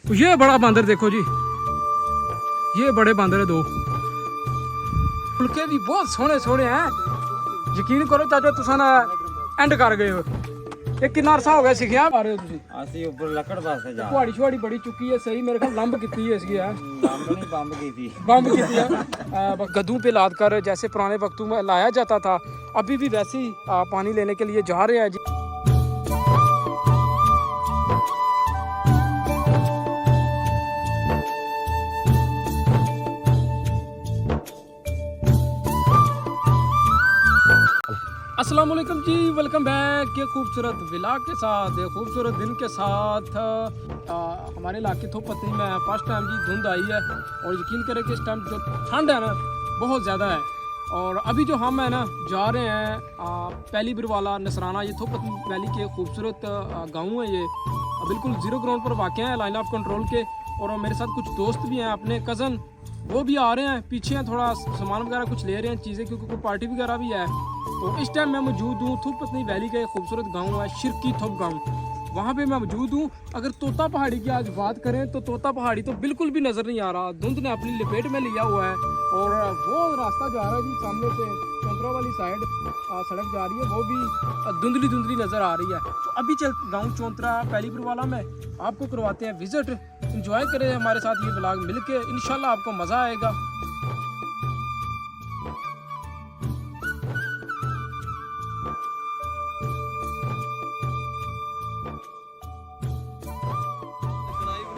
ये बड़ा बंदर देखो जी, ये बड़े बंदर है दो। फुलके भी बहुत सोहने सोहने हैं, यकीन करो चाचा तुसा ना एंड कर गए हो। ये कितना अरसा हो गया सीखिया आ रहे हो तुसी? ਅਸੀਂ ਉੱਪਰ ਲੱਕੜ ਪਾਸੇ ਜਾ कुहाड़ी शुहाड़ी बड़ी चुकी है सही, मेरे ख्याल लंब की है इसकी है, ਬੰਬ ਨਹੀਂ ਬੰਬ ਕੀਤੀ बम की है। गद्दों पे लाद कर जैसे पुराने वक्तों में लाया जाता था, अभी भी वैसे ही पानी लेने के लिए जा रहे हैं जी। अस्सलाम वालेकुम जी, वेलकम बैक। ये खूबसूरत व्लॉग के साथ, ये खूबसूरत दिन के साथ हमारे इलाके थोपतनी में फर्स्ट टाइम जी धुंध आई है, और यकीन करें कि इस टाइम जो ठंड है ना बहुत ज़्यादा है। और अभी जो हम है ना जा रहे हैं पहली बिरवाला नसराना, ये थोपतनी वैली के खूबसूरत गाँव है। ये बिल्कुल ज़ीरो ग्राउंड पर वाक़ है लाइन ऑफ कंट्रोल के। और मेरे साथ कुछ दोस्त भी हैं, अपने कज़न, वो भी आ रहे हैं। पीछे हैं, थोड़ा सामान वगैरह कुछ ले रहे हैं चीज़ें, क्योंकि कोई पार्टी वगैरह भी है। तो इस टाइम मैं मौजूद हूँ थोपतनी वैली का एक खूबसूरत गांव है शिरकी थोप गांव, वहाँ पे मैं मौजूद हूँ। अगर तोता पहाड़ी की आज बात करें तो तोता पहाड़ी तो बिल्कुल भी नज़र नहीं आ रहा, धुंध ने अपनी लपेट में लिया हुआ है। और वो रास्ता जा रहा है जी सामने से चौंतरा वाली साइड सड़क जा रही है, वो भी धुंधली धुंधली नज़र आ रही है। तो अभी चल गाँव चौंतरा पहली पुरवाला में आपको करवाते हैं विज़िट। इंजॉय करें हमारे साथ ये व्लॉग मिल के, इंशाल्लाह आपको मज़ा आएगा।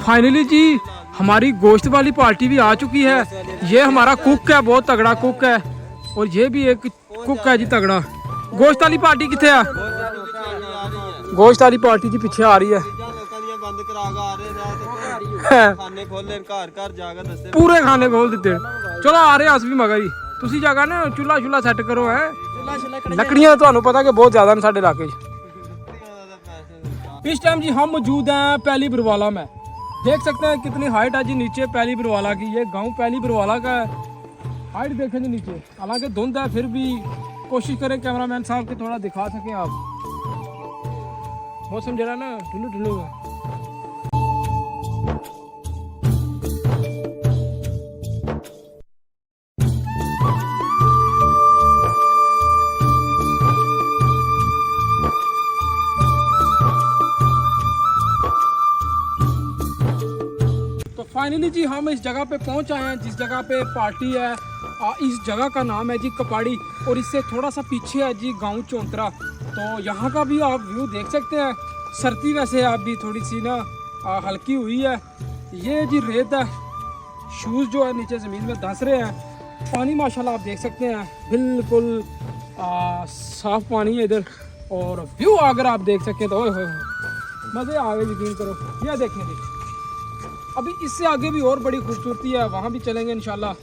फाइनली जी हमारी गोश्त वाली पार्टी भी आ चुकी है। ये हमारा कुक है, बहुत तगड़ा कुक है, और ये भी एक कुक है जी तगड़ा। गोश्त वाली पार्टी कितने है? गोश्त वाली पार्टी जी पीछे आ रही है। पूरे खाने खोल देते। चलो आ रहे हैं अस भी मगर ही, तुसी जगह ना चूल्हा चूल्हा सैट करो है। लकड़ियां तो पता कि बहुत ज्यादा साढ़े इलाके। इस टाइम जी हम मौजूद हैं पहली बिरवाला में, देख सकते हैं कितनी हाइट है जी नीचे पहली बिरवाला की। ये गांव पहली बिरवाला का हाइट देखें जी नीचे, हालांकि धुंध है फिर भी कोशिश करें कैमरामैन साहब के थोड़ा दिखा सकें आप। मौसम जरा ना ठंडू ठंडू है। फाइनली जी हम इस जगह पे पहुंच आए हैं जिस जगह पे पार्टी है। इस जगह का नाम है जी कपाड़ी, और इससे थोड़ा सा पीछे है जी गांव चौंतरा। तो यहाँ का भी आप व्यू देख सकते हैं। सर्दी वैसे आप भी थोड़ी सी ना हल्की हुई है। ये जी रेत है, शूज़ जो है नीचे ज़मीन में धंस रहे हैं। पानी माशाल्लाह आप देख सकते हैं बिल्कुल साफ़ पानी है इधर। और व्यू अगर आप देख सकें तो मज़े आ गए, यकीन करो। यह देखें जी, अभी इससे आगे भी और बड़ी खूबसूरती है, वहाँ भी चलेंगे इंशाल्लाह।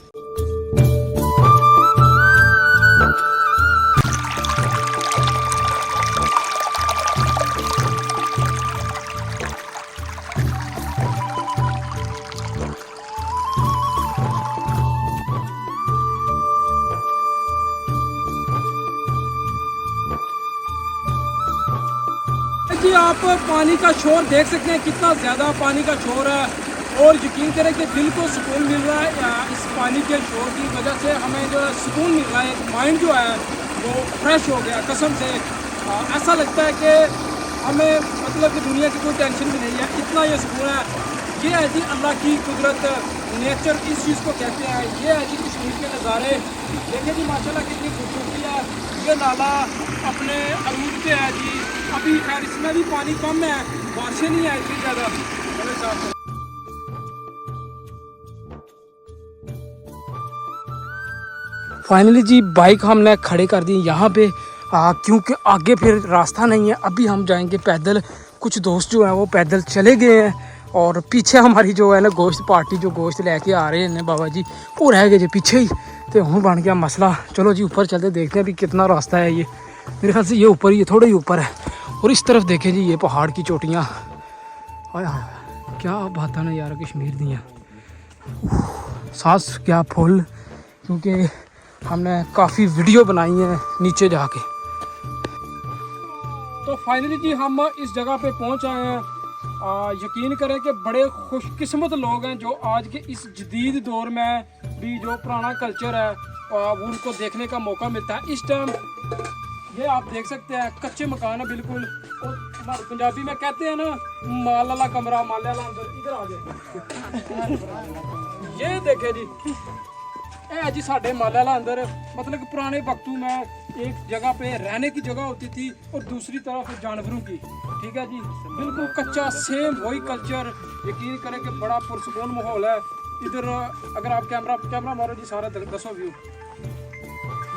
जी आप पानी का शोर देख सकते हैं, कितना ज़्यादा पानी का शोर है, और यकीन करें कि दिल को सुकून मिल रहा है। इस पानी के शोर की वजह से हमें जो सुकून मिल रहा है, माइंड जो है वो फ्रेश हो गया कसम से। ऐसा लगता है कि हमें मतलब कि दुनिया की कोई टेंशन भी नहीं है, इतना ये सुकून है। ये है जी अल्लाह की कुदरत, नेचर इस चीज़ को कहते हैं। ये है जी कश्मीर के नज़ारे, देखिए जी माशाल्लाह कितनी खूबसूरती है। ये नाला अपने अरूज पे है जी, अभी खैर इसमें भी पानी कम है, बारिशें नहीं है इतनी ज़्यादा। मेरे साथ फाइनली जी बाइक हमने खड़े कर दी यहाँ पे, क्योंकि आगे फिर रास्ता नहीं है। अभी हम जाएंगे पैदल, कुछ दोस्त जो हैं वो पैदल चले गए हैं, और पीछे हमारी जो है ना गोश्त पार्टी जो गोश्त लेके आ रहे हैं बाबा जी, वो रह गए जी पीछे ही। तो हूँ बन गया मसला। चलो जी ऊपर चलते देखते हैं अभी कितना रास्ता है। ये मेरे ख्याल से ये ऊपर ही है, थोड़ा ही ऊपर है। और इस तरफ देखें जी ये पहाड़ की चोटियाँ, आया क्या बात है ना यार कश्मीर दियाँ। सांस क्या फुल, क्योंकि हमने काफ़ी वीडियो बनाई है नीचे जाके। तो फाइनली जी हम इस जगह पे पहुंच आए हैं। यकीन करें कि बड़े खुशकिस्मत लोग हैं जो आज के इस जदीद दौर में भी जो पुराना कल्चर है वो उनको देखने का मौका मिलता है। इस टाइम ये आप देख सकते हैं कच्चे मकान है बिल्कुल, और हमारे पंजाबी में कहते हैं ना माल वाला कमरा माले वाला अंदर। इधर आ जाए, ये देखे जी, ये जी साढ़े माले वाला अंदर, मतलब कि पुराने वक्तों में एक जगह पे रहने की जगह होती थी और दूसरी तरफ जानवरों की। ठीक है जी, बिल्कुल कच्चा सेम वही कल्चर। यकीन करें कि बड़ा पुरसकून माहौल है इधर। अगर आप कैमरा मारो जी, सारा दसो व्यू।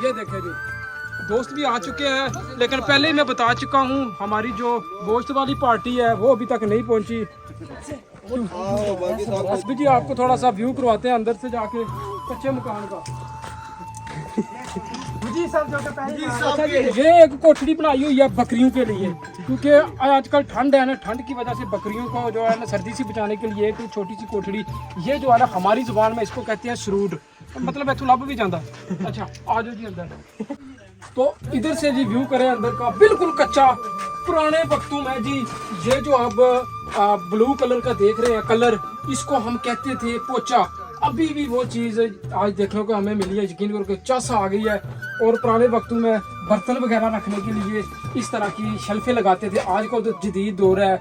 ये देखे जी, दोस्त भी आ चुके हैं, लेकिन पहले ही मैं बता चुका हूँ हमारी जो गोश्त वाली पार्टी है वो अभी तक नहीं पहुँची। बस भी जी आपको थोड़ा सा व्यू करवाते हैं अंदर से जाके कच्चे मकान का। अच्छा, ये एक कोठड़ी बनाई हुई है बकरियों के लिए, क्योंकि आजकल ठंड है ना, ठंड की वजह से बकरियों को जो है ना सर्दी से बचाने के लिए एक छोटी सी कोठड़ी, ये जो है ना हमारी जुबान में इसको कहते हैं सरूड, मतलब है लब भी जाता। अच्छा आ जाओ जी अंदर। तो इधर से जी व्यू करें अंदर का, बिल्कुल कच्चा पुराने वक्तों में जी। ये जो आप ब्लू कलर का देख रहे हैं कलर, इसको हम कहते थे पोचा। अभी भी वो चीज़ आज देखने को हमें मिली है, यकीन करो कि चस आ गई है। और पुराने वक्तों में बर्तन वगैरह रखने के लिए इस तरह की शेल्फें लगाते थे। आज का तो जदीद दौर है,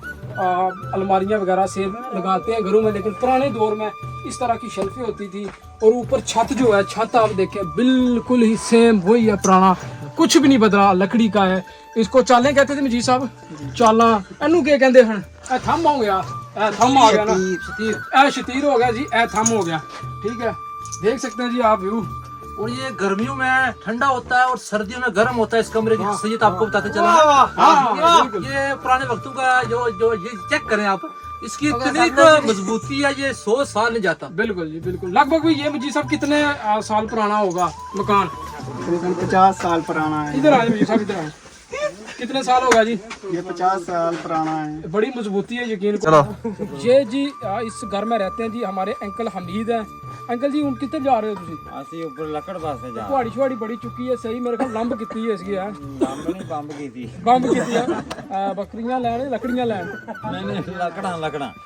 अलमारियाँ वगैरह से लगाते हैं घरों में, लेकिन पुराने दौर में इस तरह की शेल्फें होती थी। और ऊपर छत जो है, छत आप देखें बिल्कुल ही सेम वही है पुराना, कुछ भी नहीं बदला, लकड़ी का है। इसको चालें कहते थे मजीद साहब, चाला एनू क्या कहते हैं? ए थम हो गया, ए थम आ गया ना, ए शतीर हो गया जी, ए थम हो गया। ठीक है, देख सकते हैं जी आप व्यू। और ये गर्मियों में ठंडा होता है और सर्दियों में गर्म होता है इस कमरे की खासियत आपको बताते चला। ये पुराने वक्तों का जो ये चेक करें आप, इसकी इतनी मजबूती है, ये 100 साल नहीं जाता। बिल्कुल जी बिल्कुल। लगभग भी ये मजीद साहब कितने साल पुराना होगा मकान? तकरीबन 50 साल पुराना है। इधर आए मजीद साहब, इधर आए। कितने साल होगा जी? ये 50 साल पुराना है। बड़ी मजबूती है यकीन करो। ये जी इस घर में रहते हैं जी हमारे अंकल हमीद हैं। अंकल जी, हम कितने जा रहे हो तुम? ਅਸੀਂ ਉੱਪਰ ਲੱਕੜ ਵਾਸਤੇ ਜਾ कुहाड़ी शुहाड़ी बड़ी चुकी है सही, मेरे ख्याल लंब कितनी है इसकी है, ਬੰਬ ਨਹੀਂ ਬੰਬ ਕੀਤੀ। बंब कितनी है? बकरियां लैन लकड़ियां लैन? ਨਹੀਂ ਲੱਕੜਾਂ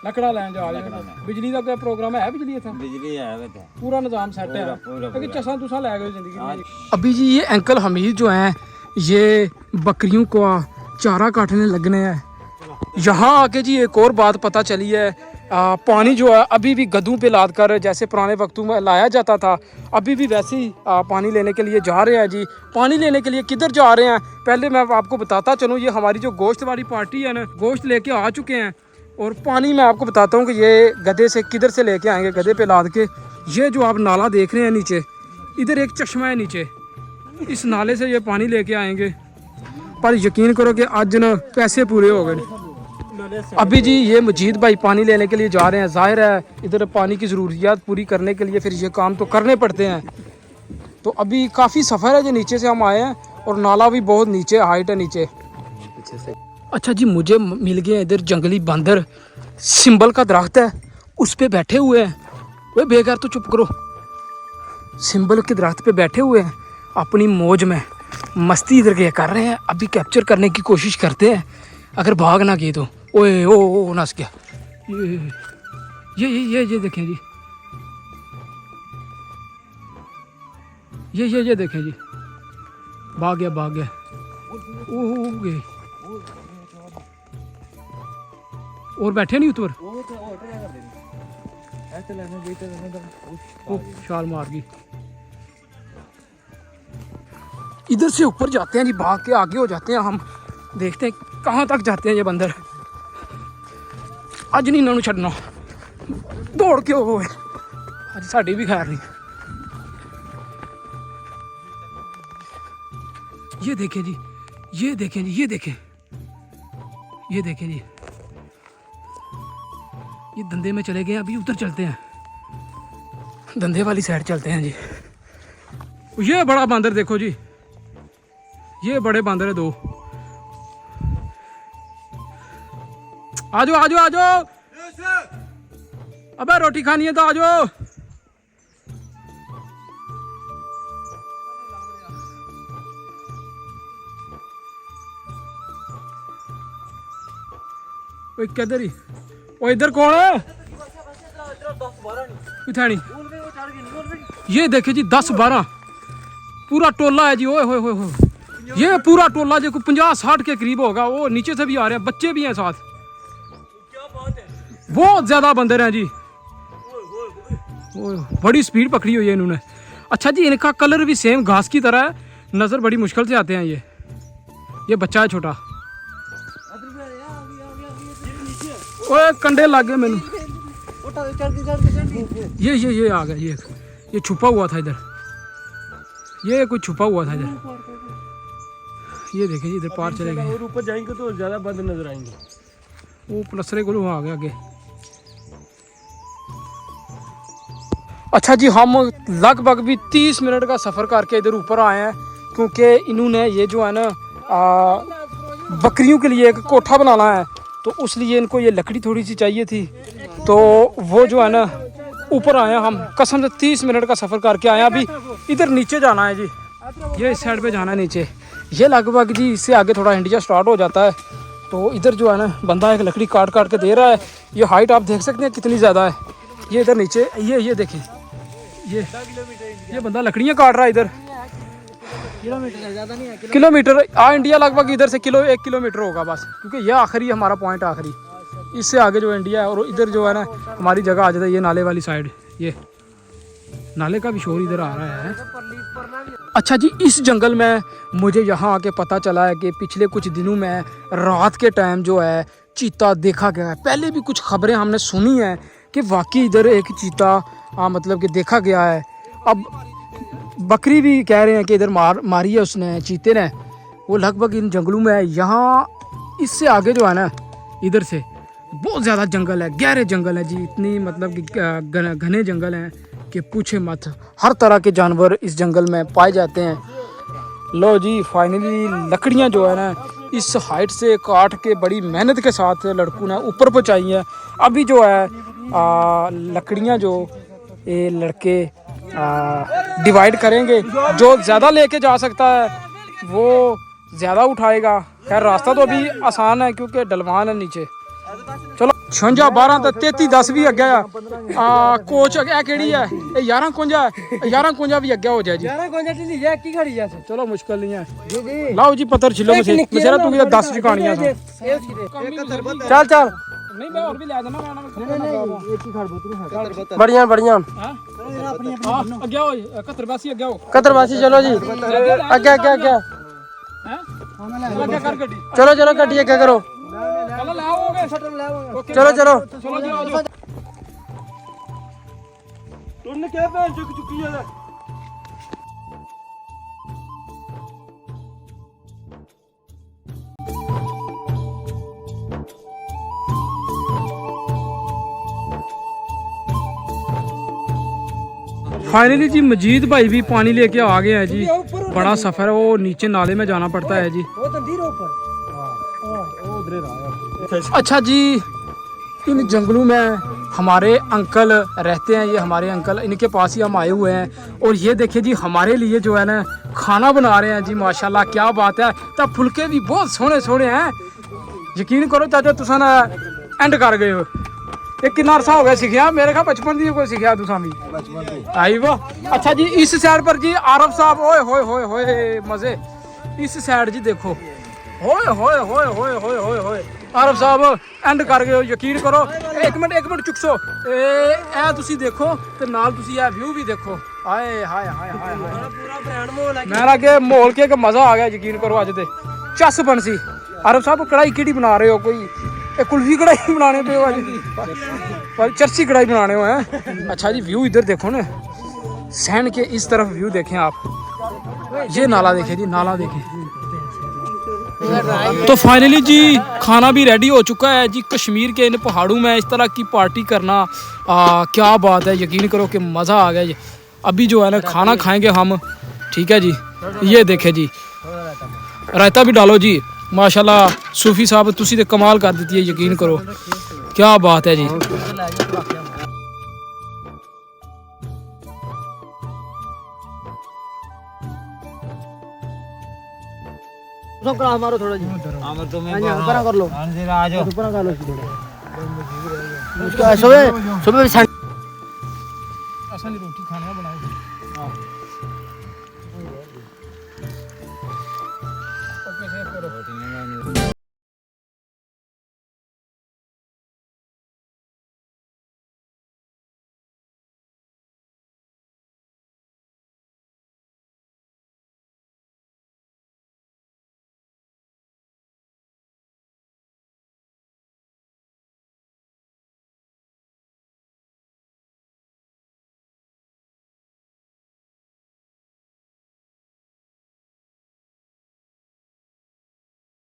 लकड़ा लैन जा रहे हैं। बिजली का कोई प्रोग्राम है? बिजली इतना ਬਿਜਲੀ ਹੈ ਵਿੱਚ पूरा निजाम सेट है, पूरा लेकिन चसा तुसा लै गए जिंदगी में। अभी जी ये अंकल हमीद जो हैं, ये बकरियों को चारा काटने लगने हैं। यहाँ आके जी एक और बात पता चली है, पानी जो है अभी भी गद्दों पे लाद कर जैसे पुराने वक्तों में लाया जाता था, अभी भी वैसे ही पानी लेने के लिए जा रहे हैं जी। पानी लेने के लिए किधर जा रहे हैं पहले मैं आपको बताता चलूँ। ये हमारी जो गोश्त वाली पार्टी है ना, गोश्त लेके आ चुके हैं, और पानी मैं आपको बताता हूँ कि ये गधे से किधर से लेके आएंगे, गधे पे लाद के। ये जो आप नाला देख रहे हैं नीचे, इधर एक चश्मा है नीचे, इस नाले से ये पानी लेके आएंगे। पर यकीन करो कि आज ना पैसे पूरे हो गए। अभी जी ये मजीद भाई पानी लेने के लिए जा रहे हैं। जाहिर है इधर पानी की ज़रूरियात पूरी करने के लिए फिर ये काम तो करने पड़ते हैं। तो अभी काफ़ी सफ़र है जो नीचे से हम आए हैं, और नाला भी बहुत नीचे हाइट है नीचे। अच्छा जी, मुझे मिल गया इधर जंगली बंदर, सिंबल का दरख्त है उस पे बैठे हुए हैं। वे बेकार तो चुप करो। सिंबल के दरख्त पे बैठे हुए हैं, अपनी मौज में मस्ती इधर के कर रहे हैं। अभी कैप्चर करने की कोशिश करते हैं, अगर भाग ना किए तो। ओए ओ नस गया। ये देखें जी, ये देखें जी, भाग गया। ओ गए और बैठे नहीं ऊपर, छाल मार गई। इधर से ऊपर जाते हैं जी, भाग के आगे हो जाते हैं हम, देखते हैं कहाँ तक जाते हैं ये बंदर। अज नहीं इन्होंने छड़ना, दौड़ के हो गए, अज साड़ी भी खैर नहीं। ये देखें जी, ये देखें जी, ये देखें जी, ये धंधे में चले गए। अभी उधर चलते हैं, धंधे वाली साइड चलते हैं जी। ये बड़ा बंदर देखो जी, ये बड़े बंदर है 2। आजो। अबे रोटी खानी है तो आजो। किधर ही वो इधर कौन है? नहीं, ये देखिए जी 10-12 पूरा टोला है जी। ओए होए होए होए, ये पूरा टोला जो 50-60 के करीब होगा। वो नीचे से भी आ रहे हैं, बच्चे भी हैं साथ। बहुत ज्यादा बंदर हैं जी। बड़ी स्पीड पकड़ी हुई है इन्होंने। अच्छा जी, इनका कलर भी सेम घास की तरह है, नजर बड़ी मुश्किल से आते हैं। ये बच्चा है छोटा। ओए कंडे लग गए मैंने। ये आ गया। ये छुपा हुआ था इधर। ये कुछ छुपा हुआ था इधर। ये देखें जी, इधर पार चले गए। और ऊपर जाएंगे तो ज्यादा बंद नजर आएंगे। वो प्लसरे को आ गया आगे। अच्छा जी, हम लगभग भी 30 मिनट का सफ़र करके इधर ऊपर आए हैं, क्योंकि इन्होंने ये जो है ना बकरियों के लिए एक कोठा बनाना है, तो उस लिए इनको ये लकड़ी थोड़ी सी चाहिए थी। तो वो जो है ना ऊपर आए हैं हम। कसम से 30 मिनट का सफ़र करके आए हैं। अभी इधर नीचे जाना है जी, ये इस साइड पे जाना है नीचे। ये लगभग जी इससे आगे थोड़ा इंडिया स्टार्ट हो जाता है। तो इधर जो है ना बंदा एक लकड़ी काट के दे रहा है। ये हाइट आप देख सकते हैं कितनी ज़्यादा है। ये इधर नीचे ये देखिए, ये बंदा लकड़ियाँ काट रहा है इधर। किलोमीटर इंडिया लगभग इधर से 1 किलोमीटर होगा बस, क्योंकि ये आखिरी हमारा पॉइंट आखिरी। इससे आगे जो इंडिया है, और इधर जो है ना हमारी जगह आ जाता है। ये नाले वाली साइड, ये नाले का भी शोर इधर आ रहा है। अच्छा जी, इस जंगल में मुझे यहाँ आके पता चला है कि पिछले कुछ दिनों में रात के टाइम जो है चीता देखा गया है। पहले भी कुछ खबरें हमने सुनी हैं कि वाकई इधर एक चीता मतलब कि देखा गया है। अब बकरी भी कह रहे हैं कि इधर मारी है उसने, चीते ने। वो लगभग इन जंगलों में है। यहाँ इससे आगे जो है ना इधर से बहुत ज़्यादा जंगल है, गहरे जंगल है जी। इतनी मतलब कि घने जंगल हैं कि पूछे मत। हर तरह के जानवर इस जंगल में पाए जाते हैं। लो जी, फाइनली लकड़ियाँ जो है ना इस हाइट से काट के बड़ी मेहनत के साथ लड़कों ने ऊपर पहुँचाई हैं। अभी जो है लकड़ियाँ जो ये लड़के डिवाइड करेंगे। जो ज़्यादा लेके जा सकता है वो ज़्यादा उठाएगा। खैर रास्ता तो अभी आसान है क्योंकि ढलवान है नीचे। चलो 56 12 तो 33 10 भी अगे कोच अगे केड़ी है 11 51 भी अगे हो जाए जी। 11 की खड़ी है। चलो मुश्किल नहीं है। लाओ जी पत्थर छिलो मसेरा तू 10 चुकानियां चल नहीं मैं और भी ले देना बढ़िया बढ़िया अगे आओ 71 अगे आओ 71 चलो जी आगे कर गड्डी चलो गड्डी क्या करो चलो लाओगे चलो चलो जी आ जाओ। तुमने क्या पहन चुकी है। फाइनली जी मजीद भाई भी पानी लेके आ गए हैं जी। बड़ा सफ़र है, वो नीचे नाले में जाना पड़ता है जी। अच्छा जी, इन जंगलों में हमारे अंकल रहते हैं। ये हमारे अंकल, इनके पास ही हम आए हुए हैं। और ये देखिए जी हमारे लिए जो है ना खाना बना रहे हैं जी। माशाल्लाह क्या बात है। तब फुलके भी बहुत सोहने हैं। यकीन करो चाचा तुसा ना एंड कर गए हो। ये कितना अरसा हो गया सीखिया? मेरे ख्याल बचपन दी कोई सीखिया तुसा भी आई वो। अच्छा जी, इस साइड पर जी आरफ साहब ओए होए होए होए मजे। इस साइड जी देखो होए होए होए होए होए होए होए आरफ साहब एंड कर गए हो। यकीन करो एक मिनट चुक सो ए तुसी देखो ते नाल तुसी ये व्यू भी देखो। हाय हाय हाय हाय पूरा ब्रांड माहौल है। मैं लगे माहौल के मजा आ गया। यकीन करो अज ते चस बन सी। आरफ साहब कढ़ाई केड़ी बना रहे हो? कोई कुल्फी कढ़ाई बनाने पे हो आज? चरसी कढ़ाई बनाने हो हैं? अच्छा जी, व्यू इधर देखो ना, सैन के इस तरफ व्यू देखें आप। ये नाला देखें जी, नाला देखें। तो फाइनली जी खाना भी रेडी हो चुका है जी। कश्मीर के इन पहाड़ों में इस तरह की पार्टी करना क्या बात है। यकीन करो कि मज़ा आ गया जी। अभी जो है ना खाना खाएंगे हम, ठीक है जी। ये देखे जी रायता भी डालो जी। माशाल्लाह सूफी साहब तुसी तो कमाल कर देती है। यकीन करो क्या बात है जी। मारो थोड़ा जी आमर तो मैं ऊपर कर लो आ जाओ ऊपर कर लो थोड़ा सुबह सुबह असा नहीं रोटी खाने बनाओ